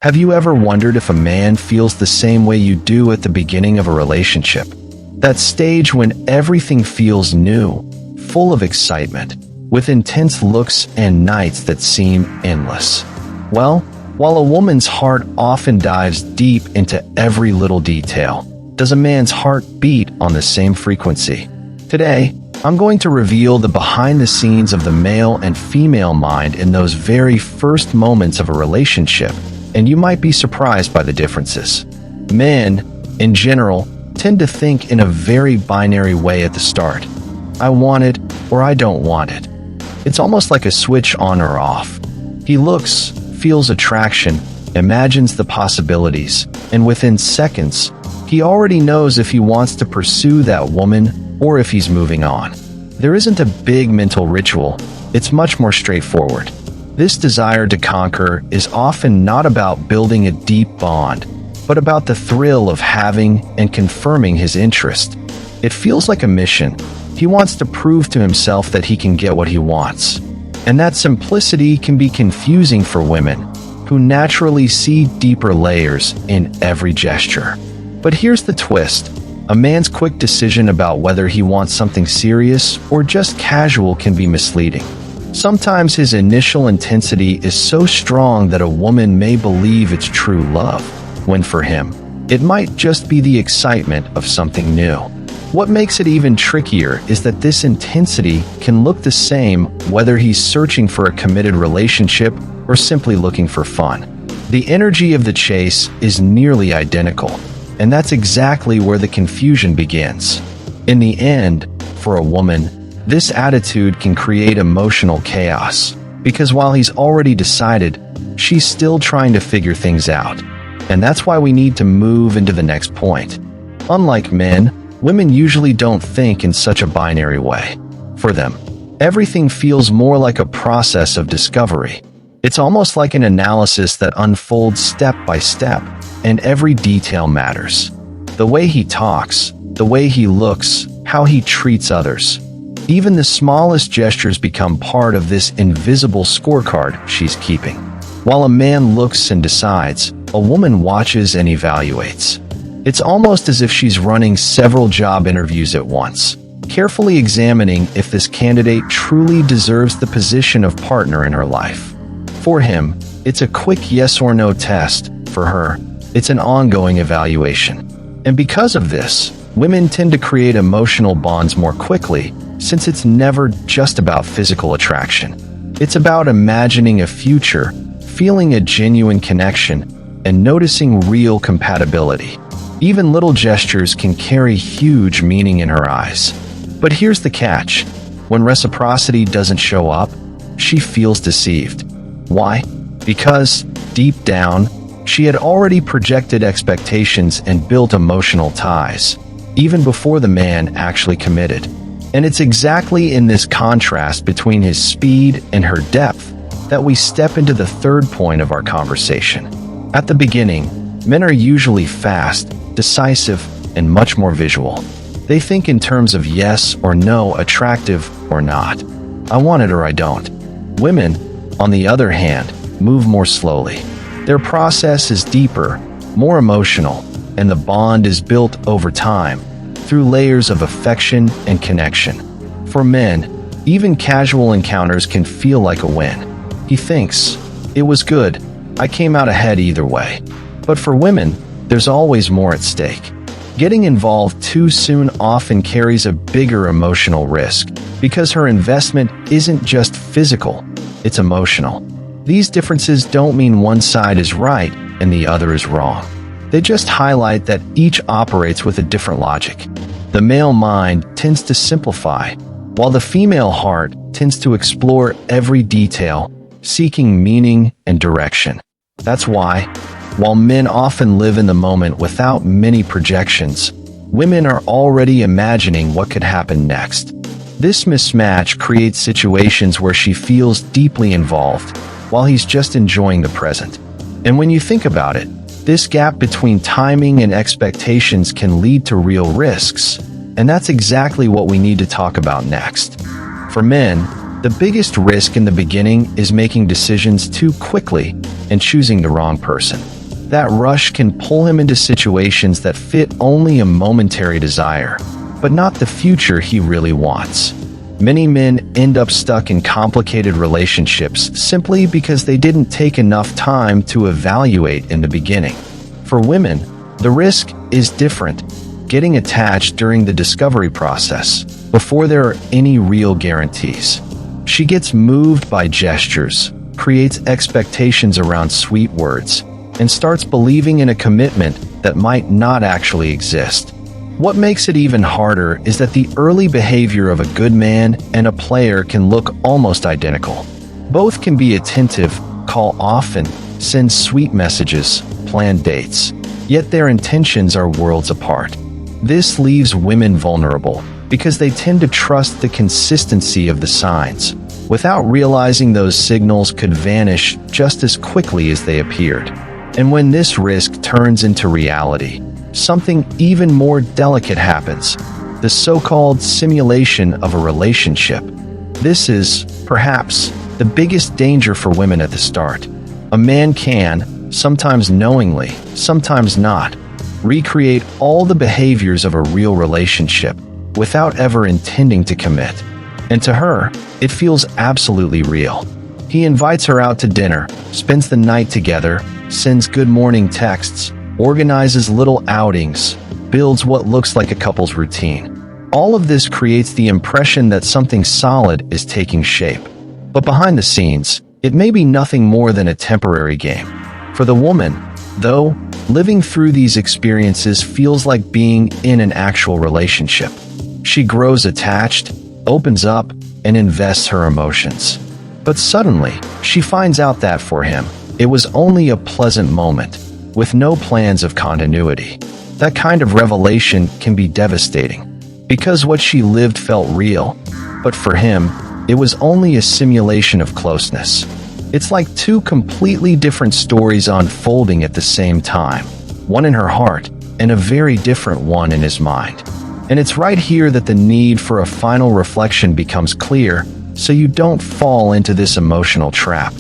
Have you ever wondered if a man feels the same way you do at the beginning of a relationship? That stage when everything feels new, full of excitement, with intense looks and nights that seem endless. Well, while a woman's heart often dives deep into every little detail, does a man's heart beat on the same frequency? Today, I'm going to reveal the behind the scenes of the male and female mind in those very first moments of a relationship, and you might be surprised by the differences. Men, in general, tend to think in a very binary way at the start. I want it or I don't want it. It's almost like a switch on or off. He looks, feels attraction, imagines the possibilities, and within seconds, he already knows if he wants to pursue that woman or if he's moving on. There isn't a big mental ritual, it's much more straightforward. This desire to conquer is often not about building a deep bond, but about the thrill of having and confirming his interest. It feels like a mission. He wants to prove to himself that he can get what he wants. And that simplicity can be confusing for women, who naturally see deeper layers in every gesture. But here's the twist. A man's quick decision about whether he wants something serious or just casual can be misleading. Sometimes his initial intensity is so strong that a woman may believe it's true love, when for him, it might just be the excitement of something new. What makes it even trickier is that this intensity can look the same whether he's searching for a committed relationship or simply looking for fun. The energy of the chase is nearly identical, and that's exactly where the confusion begins. In the end, for a woman, this attitude can create emotional chaos, because while he's already decided, she's still trying to figure things out. And that's why we need to move into the next point. Unlike men, women usually don't think in such a binary way. For them, everything feels more like a process of discovery. It's almost like an analysis that unfolds step by step, and every detail matters. The way he talks, the way he looks, how he treats others. Even the smallest gestures become part of this invisible scorecard she's keeping. While a man looks and decides, a woman watches and evaluates. It's almost as if she's running several job interviews at once, carefully examining if this candidate truly deserves the position of partner in her life. For him, it's a quick yes or no test. For her, it's an ongoing evaluation. And because of this, women tend to create emotional bonds more quickly, since it's never just about physical attraction. It's about imagining a future, feeling a genuine connection, and noticing real compatibility. Even little gestures can carry huge meaning in her eyes. But here's the catch. When reciprocity doesn't show up, she feels deceived. Why? Because, deep down, she had already projected expectations and built emotional ties, even before the man actually committed. And it's exactly in this contrast between his speed and her depth that we step into the third point of our conversation. At the beginning, men are usually fast, decisive, and much more visual. They think in terms of yes or no, attractive or not. I want it or I don't. Women, on the other hand, move more slowly. Their process is deeper, more emotional, and the bond is built over time, through layers of affection and connection. For men, even casual encounters can feel like a win. He thinks, it was good, I came out ahead either way. But for women, there's always more at stake. Getting involved too soon often carries a bigger emotional risk, because her investment isn't just physical, it's emotional. These differences don't mean one side is right and the other is wrong. They just highlight that each operates with a different logic. The male mind tends to simplify, while the female heart tends to explore every detail, seeking meaning and direction. That's why, while men often live in the moment without many projections, women are already imagining what could happen next. This mismatch creates situations where she feels deeply involved, while he's just enjoying the present. And when you think about it, this gap between timing and expectations can lead to real risks, and that's exactly what we need to talk about next. For men, the biggest risk in the beginning is making decisions too quickly and choosing the wrong person. That rush can pull him into situations that fit only a momentary desire, but not the future he really wants. Many men end up stuck in complicated relationships simply because they didn't take enough time to evaluate in the beginning. For women, the risk is different, getting attached during the discovery process, before there are any real guarantees. She gets moved by gestures, creates expectations around sweet words, and starts believing in a commitment that might not actually exist. What makes it even harder is that the early behavior of a good man and a player can look almost identical. Both can be attentive, call often, send sweet messages, plan dates, yet their intentions are worlds apart. This leaves women vulnerable because they tend to trust the consistency of the signs, without realizing those signals could vanish just as quickly as they appeared. And when this risk turns into reality, something even more delicate happens: the so-called simulation of a relationship. This is, perhaps, the biggest danger for women at the start. A man can, sometimes knowingly, sometimes not, recreate all the behaviors of a real relationship without ever intending to commit. And to her, it feels absolutely real. He invites her out to dinner, spends the night together, sends good morning texts, organizes little outings, builds what looks like a couple's routine. All of this creates the impression that something solid is taking shape. But behind the scenes, it may be nothing more than a temporary game. For the woman, though, living through these experiences feels like being in an actual relationship. She grows attached, opens up, and invests her emotions. But suddenly, she finds out that for him, it was only a pleasant moment, with no plans of continuity. That kind of revelation can be devastating, because what she lived felt real, but for him, it was only a simulation of closeness. It's like two completely different stories unfolding at the same time, one in her heart and a very different one in his mind. And it's right here that the need for a final reflection becomes clear, so you don't fall into this emotional trap.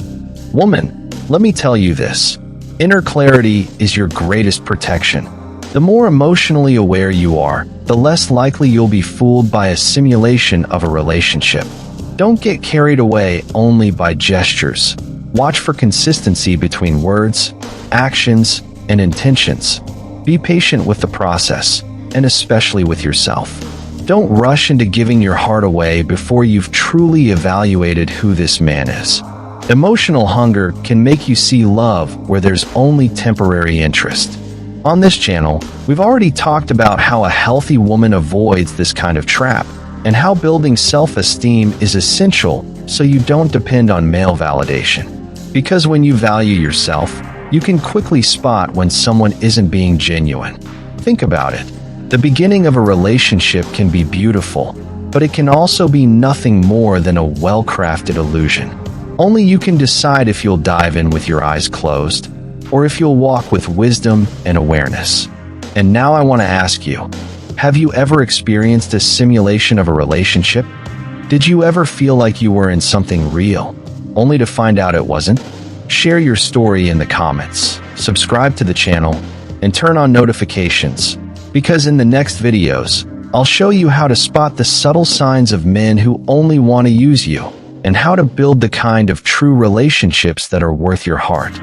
Woman, let me tell you this: inner clarity is your greatest protection. The more emotionally aware you are, the less likely you'll be fooled by a simulation of a relationship. Don't get carried away only by gestures. Watch for consistency between words, actions, and intentions. Be patient with the process, and especially with yourself. Don't rush into giving your heart away before you've truly evaluated who this man is. Emotional hunger can make you see love where there's only temporary interest. On this channel, we've already talked about how a healthy woman avoids this kind of trap, and how building self-esteem is essential so you don't depend on male validation. Because when you value yourself, you can quickly spot when someone isn't being genuine. Think about it. The beginning of a relationship can be beautiful, but it can also be nothing more than a well-crafted illusion. Only you can decide if you'll dive in with your eyes closed, or if you'll walk with wisdom and awareness. And now I want to ask you, have you ever experienced a simulation of a relationship? Did you ever feel like you were in something real, only to find out it wasn't? Share your story in the comments, subscribe to the channel, and turn on notifications, because in the next videos, I'll show you how to spot the subtle signs of men who only want to use you, and how to build the kind of true relationships that are worth your heart.